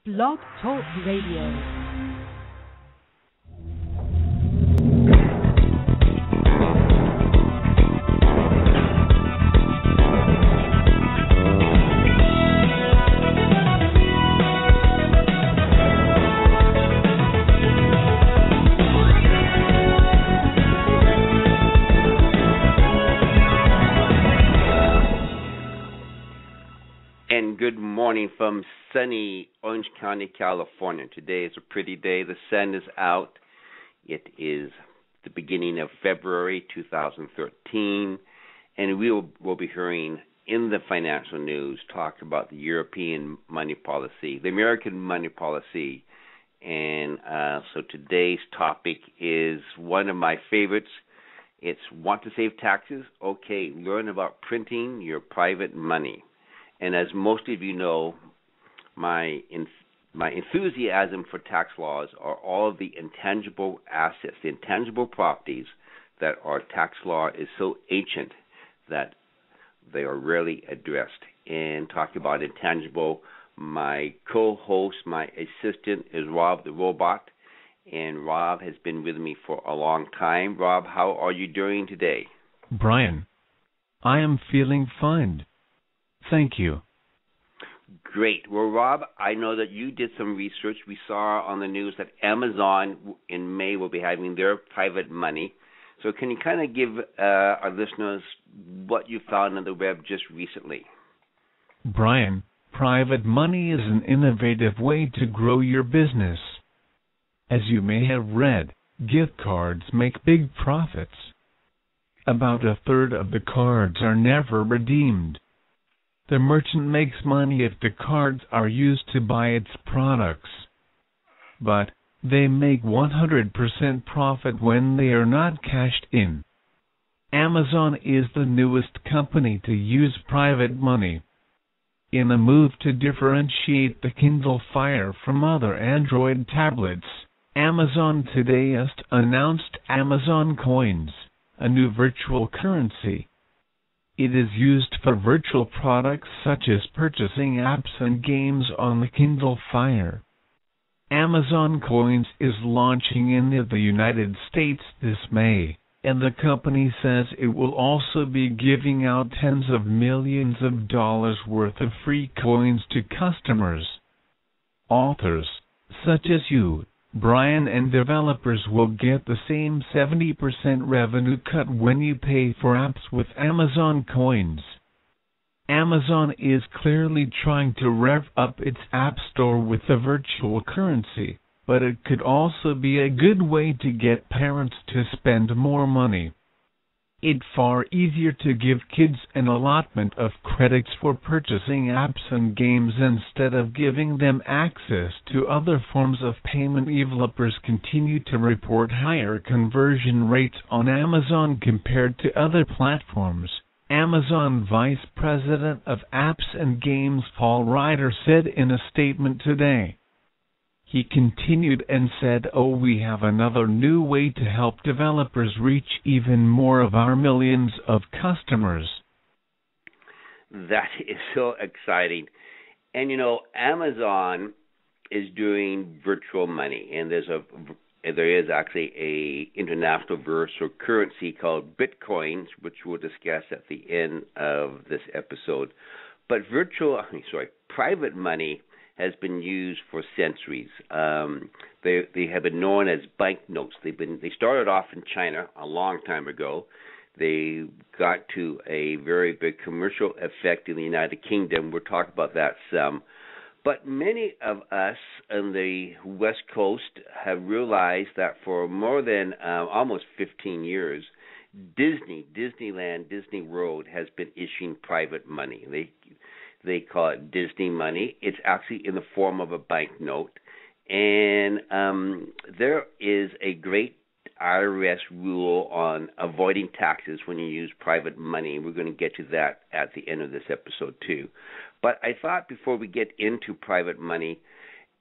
Blog Talk Radio. Good morning from sunny Orange County, California. Today is a pretty day. The sun is out. It is the beginning of February 2013, and we will be hearing in the financial news talk about the European money policy, the American money policy, and so today's topic is one of my favorites. It's want to save taxes? Okay, learn about printing your private money. And as most of you know, my enthusiasm for tax laws are all of the intangible assets, the intangible properties that our tax law is so ancient that they are rarely addressed. And talking about intangible, my co-host, my assistant is Rob the Robot, and Rob has been with me for a long time. Rob, how are you doing today? Brian, I am feeling fine. Thank you. Great. Well, Rob, I know that you did some research. We saw on the news that Amazon in May will be having their private money. So can you kind of give our listeners what you found on the web just recently? Brian, private money is an innovative way to grow your business. As you may have read, gift cards make big profits. About a third of the cards are never redeemed. The merchant makes money if the cards are used to buy its products. But they make 100% profit when they are not cashed in. Amazon is the newest company to use private money. In a move to differentiate the Kindle Fire from other Android tablets, Amazon today announced Amazon Coins, a new virtual currency. It is used for virtual products such as purchasing apps and games on the Kindle Fire. Amazon Coins is launching in the United States this May, and the company says it will also be giving out tens of millions of dollars worth of free coins to customers. Authors, such as you, Brian, and developers will get the same 70% revenue cut when you pay for apps with Amazon Coins. Amazon is clearly trying to rev up its app store with the virtual currency, but it could also be a good way to get parents to spend more money. It's far easier to give kids an allotment of credits for purchasing apps and games instead of giving them access to other forms of payment. Developers continue to report higher conversion rates on Amazon compared to other platforms. Amazon Vice President of Apps and Games Paul Ryder said in a statement today. He continued and said, we have another new way to help developers reach even more of our millions of customers. That is so exciting. And, Amazon is doing virtual money, and there is actually a international virtual currency called Bitcoins, which we'll discuss at the end of this episode. But private money has been used for centuries. They have been known as banknotes. They started off in China a long time ago. They got to a very big commercial effect in the United Kingdom. We'll talk about that some. But many of us on the West Coast have realized that for more than almost 15 years, Disneyland, Disney World has been issuing private money. They call it Disney money. It's actually in the form of a banknote. And there is a great IRS rule on avoiding taxes when you use private money. We're going to get to that at the end of this episode too. But I thought before we get into private money,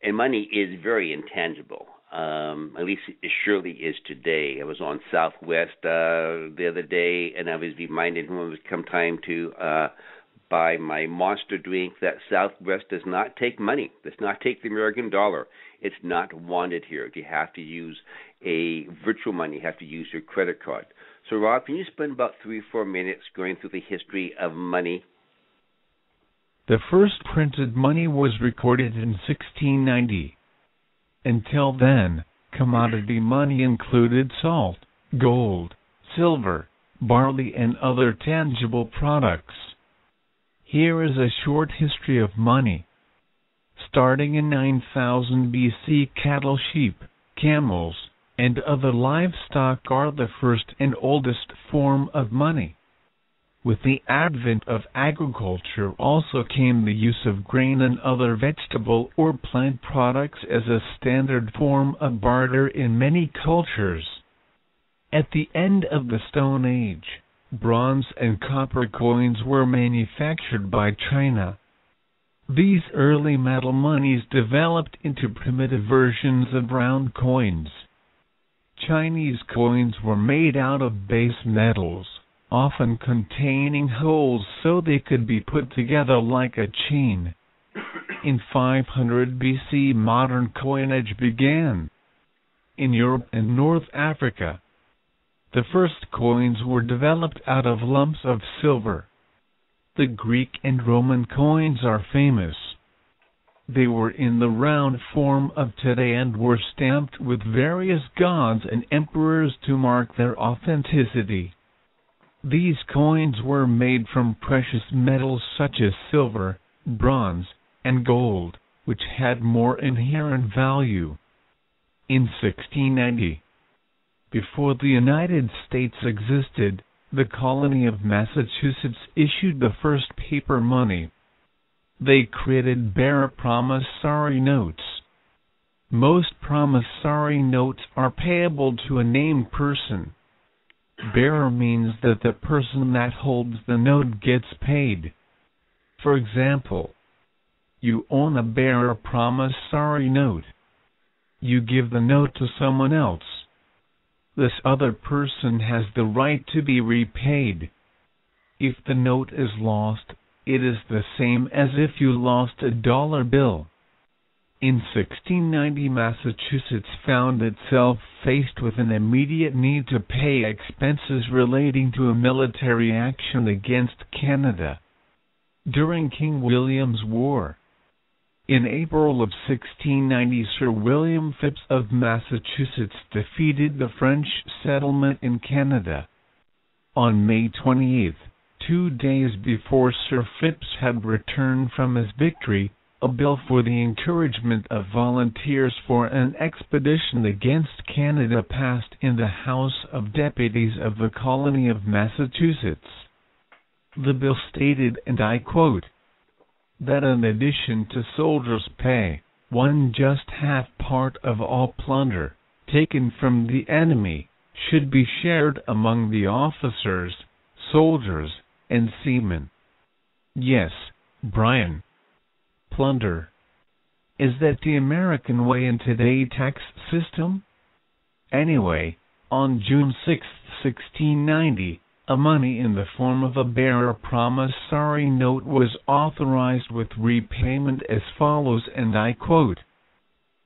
and money is very intangible. At least it surely is today. I was on Southwest the other day, and I was reminded when it was come time to by my monster drink that Southwest does not take money, does not take the American dollar. It's not wanted here. You have to use a virtual money. You have to use your credit card. So, Rob, can you spend about 3 or 4 minutes going through the history of money? The first printed money was recorded in 1690. Until then, commodity money included salt, gold, silver, barley, and other tangible products. Here is a short history of money. Starting in 9000 BC, cattle, sheep, camels, and other livestock are the first and oldest form of money. With the advent of agriculture also came the use of grain and other vegetable or plant products as a standard form of barter in many cultures. At the end of the Stone Age, bronze and copper coins were manufactured by China. These early metal monies developed into primitive versions of round coins. Chinese coins were made out of base metals, often containing holes so they could be put together like a chain. In 500 BC, modern coinage began. In Europe and North Africa, the first coins were developed out of lumps of silver. The Greek and Roman coins are famous. They were in the round form of today and were stamped with various gods and emperors to mark their authenticity. These coins were made from precious metals such as silver, bronze, and gold, which had more inherent value. In 1690, before the United States existed, the colony of Massachusetts issued the first paper money. They created bearer promissory notes. Most promissory notes are payable to a named person. Bearer means that the person that holds the note gets paid. For example, you own a bearer promissory note. You give the note to someone else. This other person has the right to be repaid. If the note is lost, it is the same as if you lost a dollar bill. In 1690, Massachusetts found itself faced with an immediate need to pay expenses relating to a military action against Canada during King William's War. In April of 1690, Sir William Phips of Massachusetts defeated the French settlement in Canada. On May 28, 2 days before Sir Phips had returned from his victory, a bill for the encouragement of volunteers for an expedition against Canada passed in the House of Deputies of the colony of Massachusetts. The bill stated, and I quote, that in addition to soldiers' pay, one just half part of all plunder taken from the enemy should be shared among the officers, soldiers, and seamen. Yes, Brian. Plunder. Is that the American way in today's tax system? Anyway, on June 6, 1690, a money in the form of a bearer promissory note was authorized with repayment as follows, and I quote,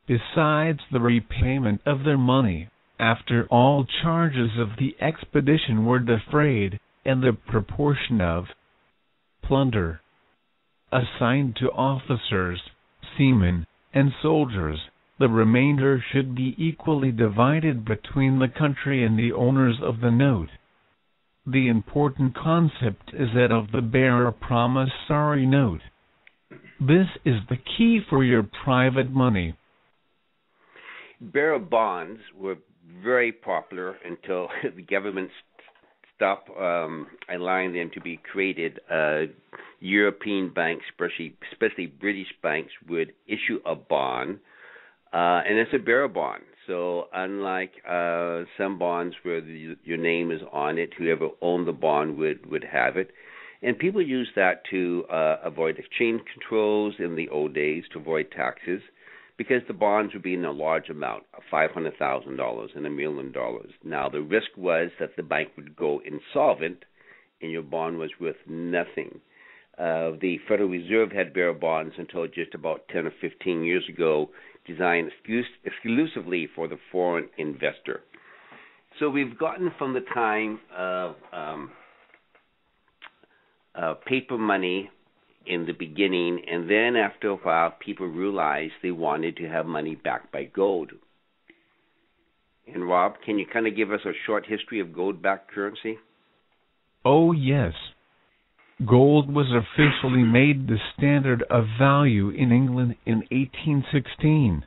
besides the repayment of their money, after all charges of the expedition were defrayed, and the proportion of plunder assigned to officers, seamen, and soldiers, the remainder should be equally divided between the country and the owners of the note. The important concept is that of the bearer promissory note. This is the key for your private money. Bearer bonds were very popular until the government stopped allowing them to be created. European banks, especially British banks, would issue a bond, and it's a bearer bond. So unlike some bonds where your name is on it, whoever owned the bond would have it. And people use that to avoid exchange controls in the old days, to avoid taxes, because the bonds would be in a large amount, $500,000 and $1 million. Now, the risk was that the bank would go insolvent and your bond was worth nothing. The Federal Reserve had bearer bonds until just about 10 or 15 years ago, designed exclusively for the foreign investor. So we've gotten from the time of paper money in the beginning, and then after a while, people realized they wanted to have money backed by gold. And Rob, can you kind of give us a short history of gold-backed currency? Oh, yes. Gold was officially made the standard of value in England in 1816.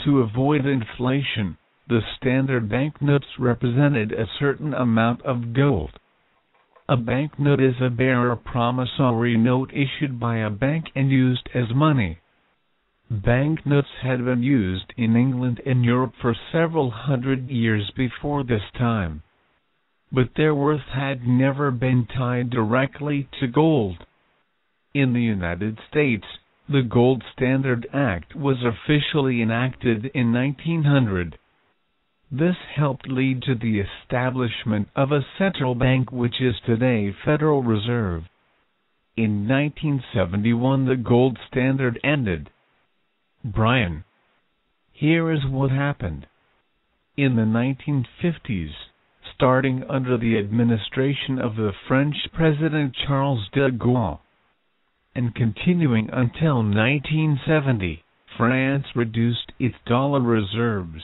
To avoid inflation, the standard banknotes represented a certain amount of gold. A banknote is a bearer promissory note issued by a bank and used as money. Banknotes had been used in England and Europe for several hundred years before this time, but their worth had never been tied directly to gold. In the United States, the Gold Standard Act was officially enacted in 1900. This helped lead to the establishment of a central bank, which is today Federal Reserve. In 1971, the gold standard ended. Brian, here is what happened. In the 1950s, starting under the administration of the French President Charles de Gaulle, and continuing until 1970, France reduced its dollar reserves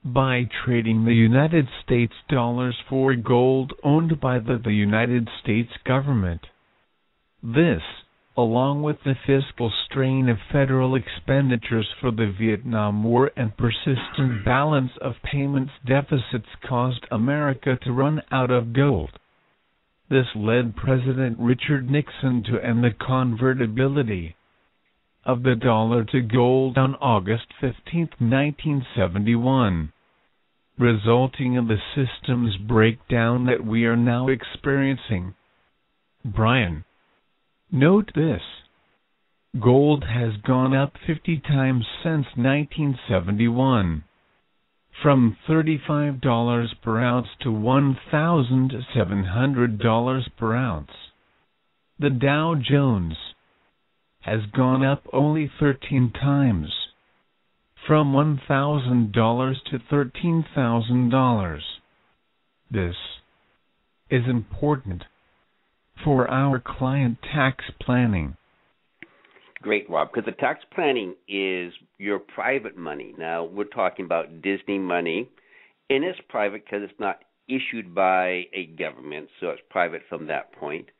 by trading the United States dollars for gold owned by the United States government. This, along with the fiscal strain of federal expenditures for the Vietnam War and persistent balance of payments deficits, caused America to run out of gold. This led President Richard Nixon to end the convertibility of the dollar to gold on August 15, 1971, resulting in the system's breakdown that we are now experiencing. Brian, note this. Gold has gone up 50 times since 1971, from $35 per ounce to $1,700 per ounce. The Dow Jones has gone up only 13 times, from $1,000 to $13,000. This is important for our client tax planning. Great, Rob, because the tax planning is your private money. Now, we're talking about Disney money, and it's private because it's not issued by a government, so it's private from that point.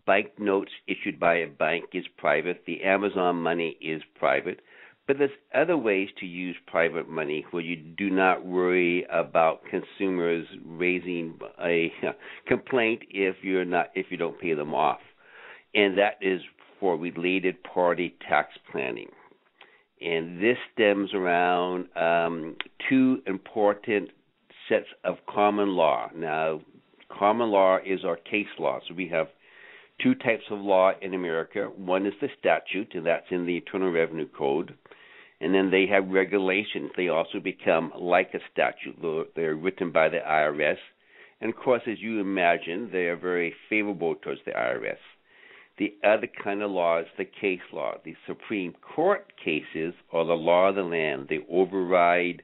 Bank notes issued by a bank is private. The Amazon money is private. But there's other ways to use private money where you do not worry about consumers raising a complaint if you don't pay them off. And that is for related party tax planning. And this stems around two important sets of common law. Now, common law is our case law. So we have two types of law in America. One is the statute, and that's in the Internal Revenue Code. And then they have regulations. They also become like a statute. They're written by the IRS. And, of course, as you imagine, they are very favorable towards the IRS. The other kind of law is the case law. The Supreme Court cases are the law of the land. They override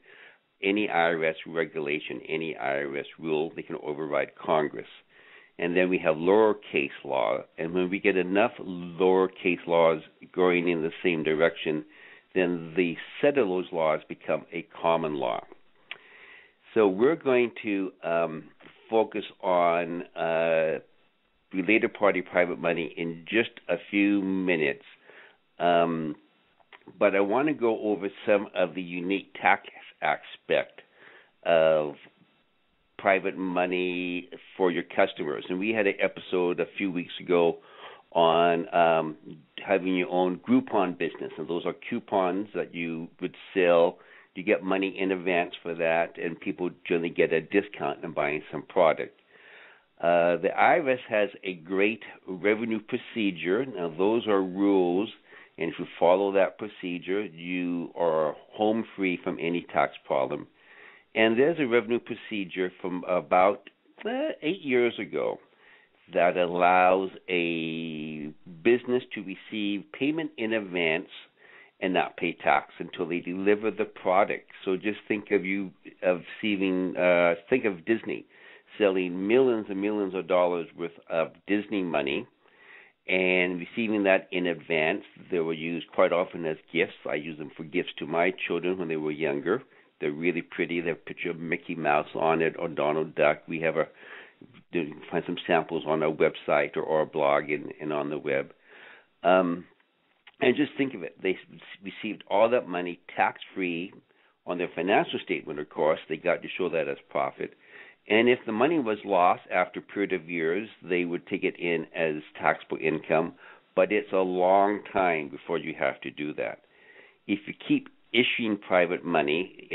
any IRS regulation, any IRS rule. They can override Congress. And then we have lower case law. And when we get enough lower case laws going in the same direction, then the set of those laws become a common law. So we're going to focus on related party private money in just a few minutes. But I want to go over some of the unique tax aspect of private money for your customers. And we had an episode a few weeks ago on having your own Groupon business. And those are coupons that you would sell. You get money in advance for that, and people generally get a discount in buying some product. The IRS has a great revenue procedure. Now, those are rules, and if you follow that procedure, you are home free from any tax problem. And there's a revenue procedure from about 8 years ago that allows a business to receive payment in advance and not pay tax until they deliver the product. So just think of think of Disney selling millions and millions of dollars worth of Disney money and receiving that in advance. They were used quite often as gifts. I use them for gifts to my children when they were younger. They're really pretty. They have a picture of Mickey Mouse on it or Donald Duck. You can find some samples on our website or our blog and on the web. And just think of it. They received all that money tax-free on their financial statement, of course. They got to show that as profit. And if the money was lost after a period of years, they would take it in as taxable income. But it's a long time before you have to do that. If you keep issuing private money,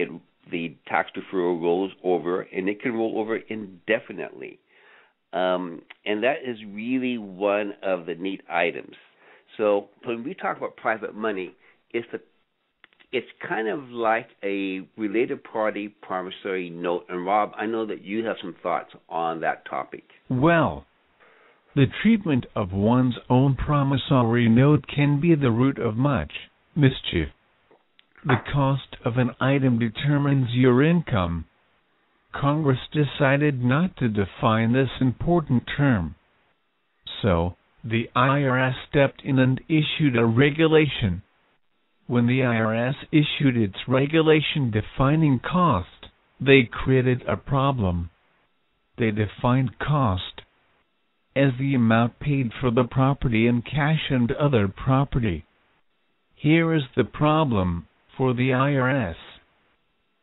the tax deferral rolls over, and it can roll over indefinitely. And that is really one of the neat items. So when we talk about private money, it's kind of like a related party promissory note. And Rob, I know that you have some thoughts on that topic. Well, the treatment of one's own promissory note can be the root of much mischief. The cost of an item determines your income. Congress decided not to define this important term. So, the IRS stepped in and issued a regulation. When the IRS issued its regulation defining cost, they created a problem. They defined cost as the amount paid for the property in cash and other property. Here is the problem for the IRS.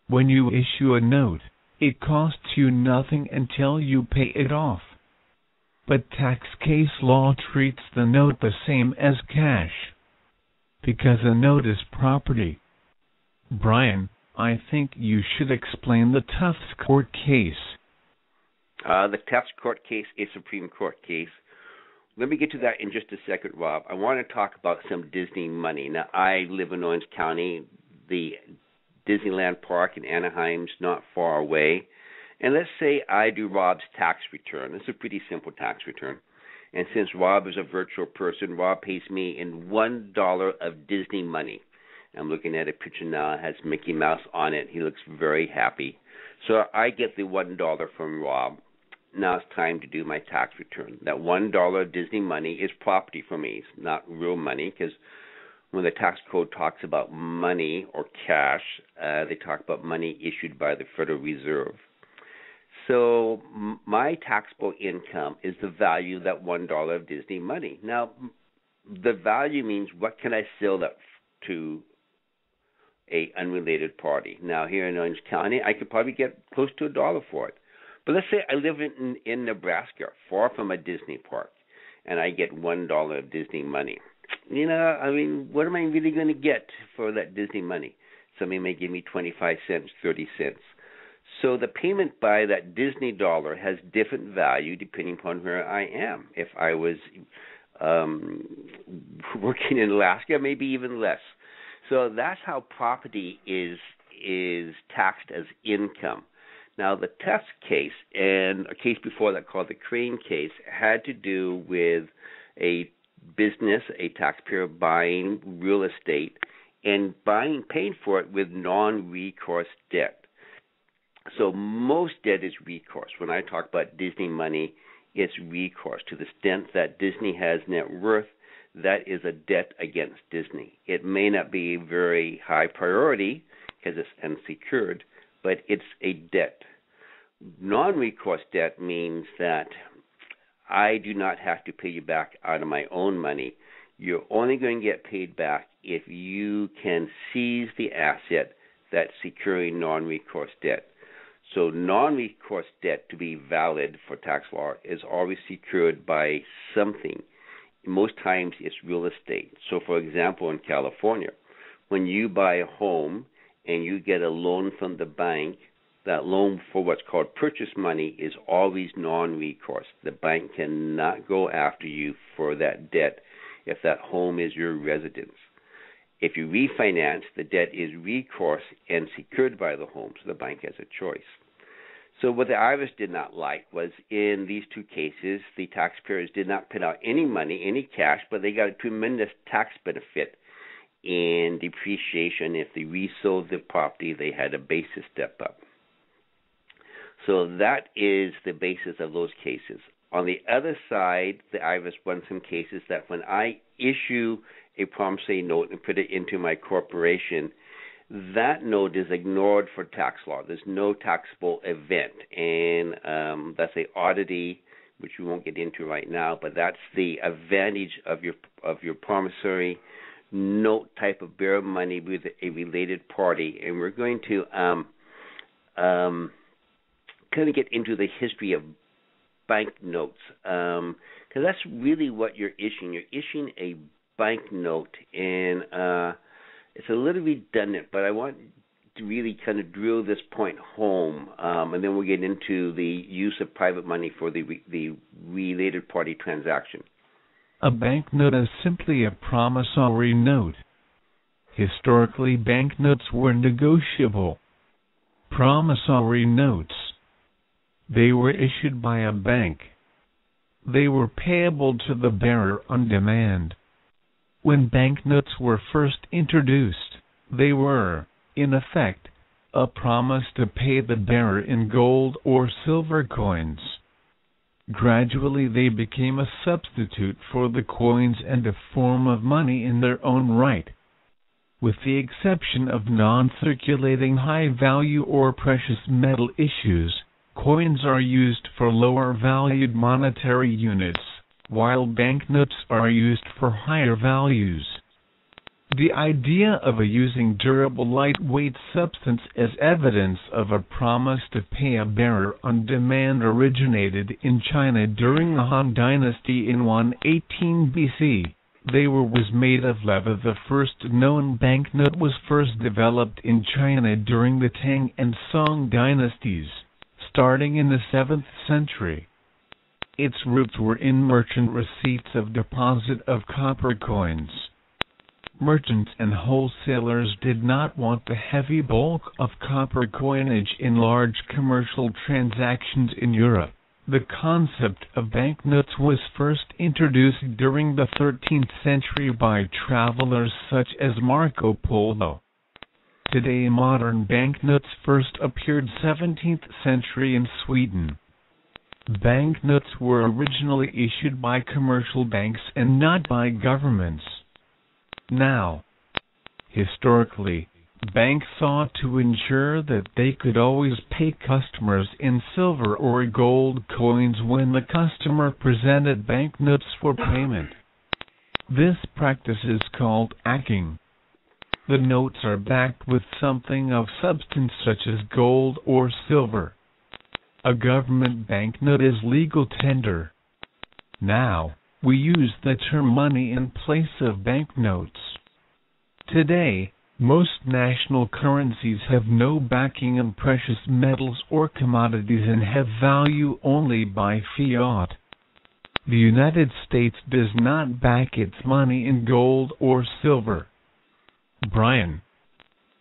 When you issue a note, it costs you nothing until you pay it off. But tax case law treats the note the same as cash, because a note is property. Brian, I think you should explain the Tufts court case. The Tufts court case is a Supreme Court case. Let me get to that in just a second, Rob. I want to talk about some Disney money. Now, I live in Orange County. The Disneyland Park in Anaheim's not far away. And let's say I do Rob's tax return. It's a pretty simple tax return. And since Rob is a virtual person, Rob pays me in $1 of Disney money. I'm looking at a picture now. It has Mickey Mouse on it. He looks very happy. So I get the $1 from Rob. Now it's time to do my tax return. That $1 Disney money is property for me. It's not real money, because when the tax code talks about money or cash, they talk about money issued by the Federal Reserve. So my taxable income is the value of that $1 of Disney money. Now, the value means what can I sell that to a unrelated party. Now, here in Orange County, I could probably get close to $1 for it. But let's say I live in Nebraska, far from a Disney park, and I get $1 of Disney money. What am I really going to get for that Disney money? Somebody may give me 25 cents, 30 cents. So the payment by that Disney dollar has different value depending upon where I am. If I was working in Alaska, maybe even less. So that's how property is taxed as income. Now, the Tufts case and a case before that called the Crane case had to do with a business, a taxpayer buying real estate and paying for it with non-recourse debt. So most debt is recourse. When I talk about Disney money, it's recourse. To the extent that Disney has net worth, that is a debt against Disney. It may not be a very high priority because it's unsecured, but it's a debt. Non-recourse debt means that I do not have to pay you back out of my own money. You're only going to get paid back if you can seize the asset that's securing non-recourse debt. So non-recourse debt, to be valid for tax law, is always secured by something. Most times it's real estate. So, for example, in California, when you buy a home and you get a loan from the bank, that loan for what's called purchase money is always non-recourse. The bank cannot go after you for that debt if that home is your residence. If you refinance, the debt is recourse and secured by the home, so the bank has a choice. So what the IRS did not like was in these two cases, the taxpayers did not put out any money, any cash, but they got a tremendous tax benefit in depreciation. If they resold the property, they had a basis step up. So that is the basis of those cases. On the other side, the IRS won some cases that when I issue a promissory note and put it into my corporation, that note is ignored for tax law. There's no taxable event, and that's a oddity, which we won't get into right now. But that's the advantage of your promissory note type of bearer money with a related party, and we're going to kind of get into the history of bank notes, because that's really what you're issuing. You're issuing a bank note, and it's a little redundant, but I want to really kind of drill this point home, and then we'll get into the use of private money for the related party transaction. A banknote is simply a promissory note. Historically, banknotes were negotiable. Promissory notes. They were issued by a bank. They were payable to the bearer on demand. When banknotes were first introduced, they were, in effect, a promise to pay the bearer in gold or silver coins. Gradually they became a substitute for the coins and a form of money in their own right. With the exception of non-circulating high-value or precious metal issues, coins are used for lower-valued monetary units, while banknotes are used for higher values. The idea of using durable lightweight substance as evidence of a promise to pay a bearer on demand originated in China during the Han Dynasty in 118 BC. Was made of leather. The first known banknote was first developed in China during the Tang and Song dynasties, starting in the 7th century. Its roots were in merchant receipts of deposit of copper coins. Merchants and wholesalers did not want the heavy bulk of copper coinage in large commercial transactions in Europe. The concept of banknotes was first introduced during the 13th century by travelers such as Marco Polo. Today, modern banknotes first appeared 17th century in Sweden. Banknotes were originally issued by commercial banks and not by governments. Now, historically, banks sought to ensure that they could always pay customers in silver or gold coins when the customer presented banknotes for payment. This practice is called acking. The notes are backed with something of substance such as gold or silver. A government banknote is legal tender. Now, we use the term money in place of banknotes. Today, most national currencies have no backing in precious metals or commodities and have value only by fiat. The United States does not back its money in gold or silver. Brian,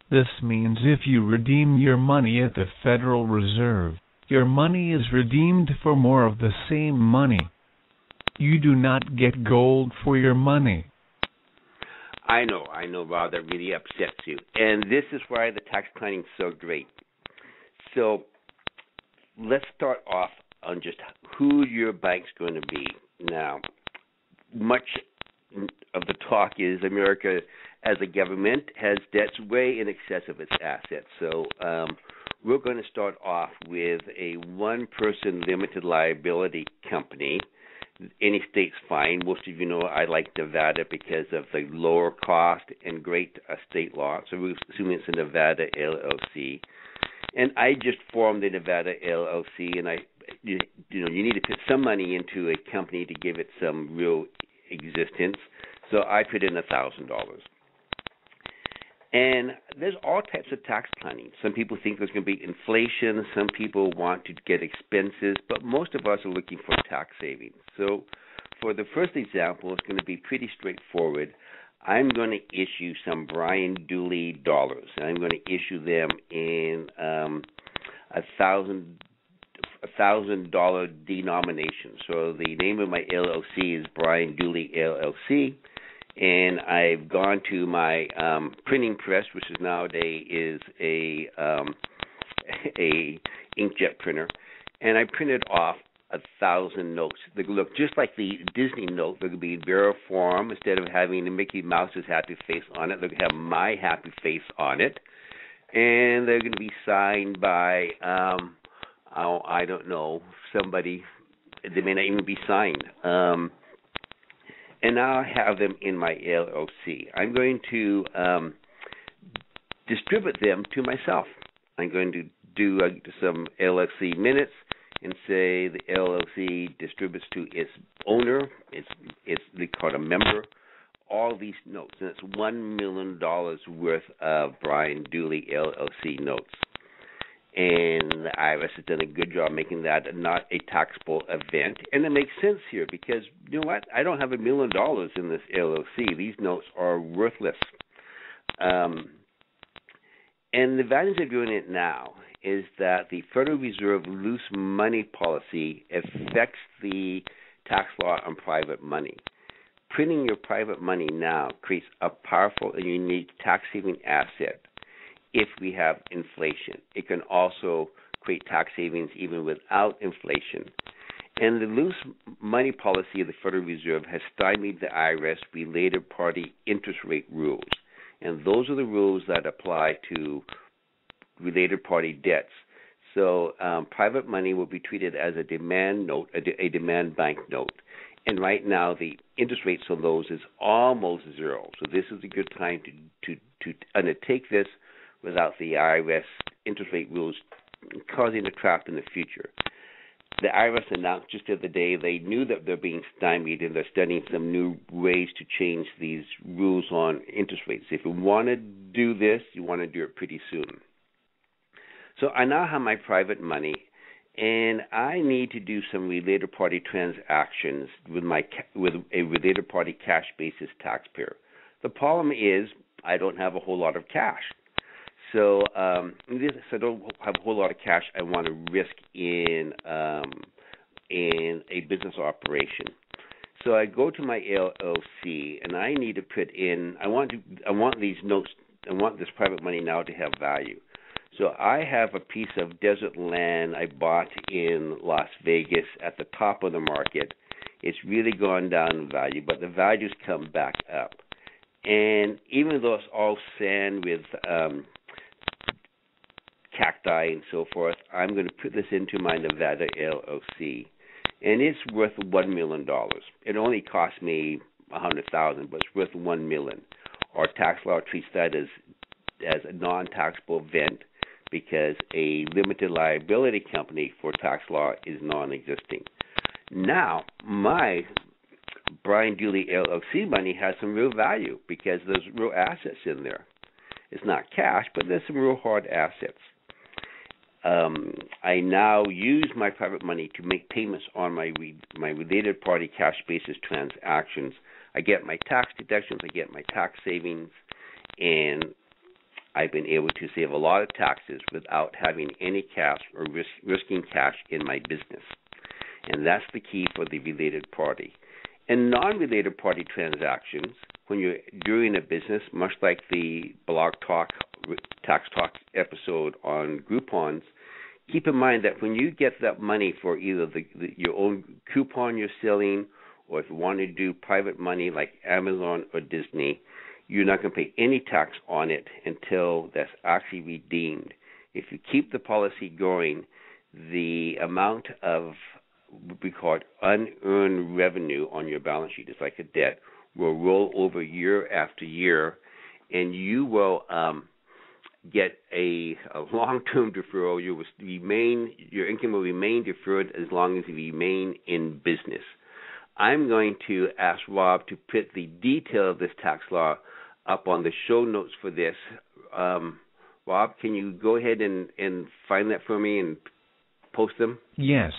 this means if you redeem your money at the Federal Reserve, your money is redeemed for more of the same money. You do not get gold for your money. I know, Rob, that really upsets you. And this is why the tax planning is so great. So let's start off on just who your bank's going to be. Now, much of the talk is America as a government has debts way in excess of its assets. So we're going to start off with a one-person limited liability company. Any state's fine. Most of you know I like Nevada because of the lower cost and great state law. So we're assuming it's a Nevada LLC. And I just formed a Nevada LLC, and you need to put some money into a company to give it some real existence. So I put in $1,000. And there's all types of tax planning. Some people think there's going to be inflation. Some people want to get expenses. But most of us are looking for tax savings. So for the first example, it's going to be pretty straightforward. I'm going to issue some Brian Dooley dollars. I'm going to issue them in $1,000 $1,000 denomination. So the name of my LLC is Brian Dooley LLC, and I've gone to my printing press, which is nowadays is a inkjet printer, and I printed off 1,000 notes. They look just like the Disney note. They're going to be in Verifform. Instead of having the Mickey Mouse's happy face on it, they're going to have my happy face on it, and they're going to be signed by I don't know, somebody. They may not even be signed. And now I have them in my LLC. I'm going to distribute them to myself. I'm going to do some LLC minutes and say the LLC distributes to its owner. It's they call it a member. All these notes, and it's $1 million worth of Brian Dooley LLC notes. And the IRS has done a good job making that not a taxable event. And it makes sense here because, you know what? I don't have $1 million in this LLC. These notes are worthless. And the advantage of doing it now is that the Federal Reserve loose money policy affects the tax law on private money. Printing your private money now creates a powerful and unique tax-saving asset. If we have inflation, it can also create tax savings even without inflation. And the loose money policy of the Federal Reserve has stymied the IRS related party interest rate rules. And those are the rules that apply to related party debts. So private money will be treated as a demand note, a demand bank note. And right now the interest rates on those is almost zero. So this is a good time to undertake this without the IRS interest rate rules causing a trap in the future. The IRS announced just the other day they knew that they're being stymied and they're studying some new ways to change these rules on interest rates. If you want to do this, you want to do it pretty soon. So I now have my private money, and I need to do some related party transactions with a related party cash basis taxpayer. The problem is I don't have a whole lot of cash. So since I don't have a whole lot of cash, I want to risk in a business operation. So I go to my LLC, and I need to put in. I want these notes. I want this private money now to have value. So I have a piece of desert land I bought in Las Vegas at the top of the market. It's really gone down in value, but the values come back up. And even though it's all sand with cacti and so forth, I'm going to put this into my Nevada LLC, and it's worth $1 million. It only cost me $100,000, but it's worth $1 million. Our tax law treats that as a non-taxable event because a limited liability company for tax law is non-existing. Now, my Brian Dooley LLC money has some real value because there's real assets in there. It's not cash, but there's some real hard assets. I now use my private money to make payments on my related party cash basis transactions. I get my tax deductions, I get my tax savings, and I've been able to save a lot of taxes without having any cash or risking cash in my business. And that's the key for the related party. And non-related party transactions, when you're doing a business, much like the Blog Talk, Tax Talk episode on Groupons, keep in mind that when you get that money for either your own coupon you're selling, or if you want to do private money like Amazon or Disney, you're not going to pay any tax on it until that's actually redeemed. If you keep the policy going, the amount of what we call unearned revenue on your balance sheet, it's like a debt, will roll over year after year, and you will get a long-term deferral. Your income will remain deferred as long as you remain in business. I'm going to ask Rob to put the detail of this tax law up on the show notes for this. Rob, can you go ahead and find that for me and post them? Yes.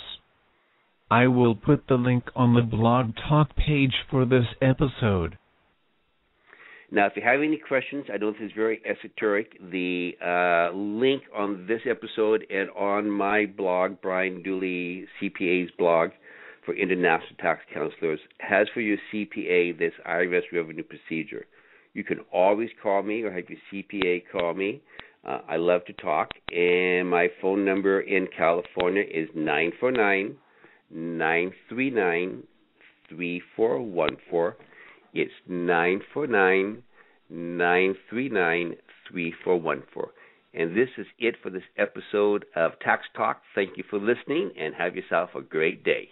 I will put the link on the Blog Talk page for this episode. Now, if you have any questions, I know this is very esoteric. The link on this episode and on my blog, Brian Dooley CPA's blog for international tax counselors, has for your CPA this IRS revenue procedure. You can always call me or have your CPA call me. I love to talk, and my phone number in California is 949-939-3414. It's 949-939-3414. And this is it for this episode of Tax Talk. Thank you for listening, and have yourself a great day.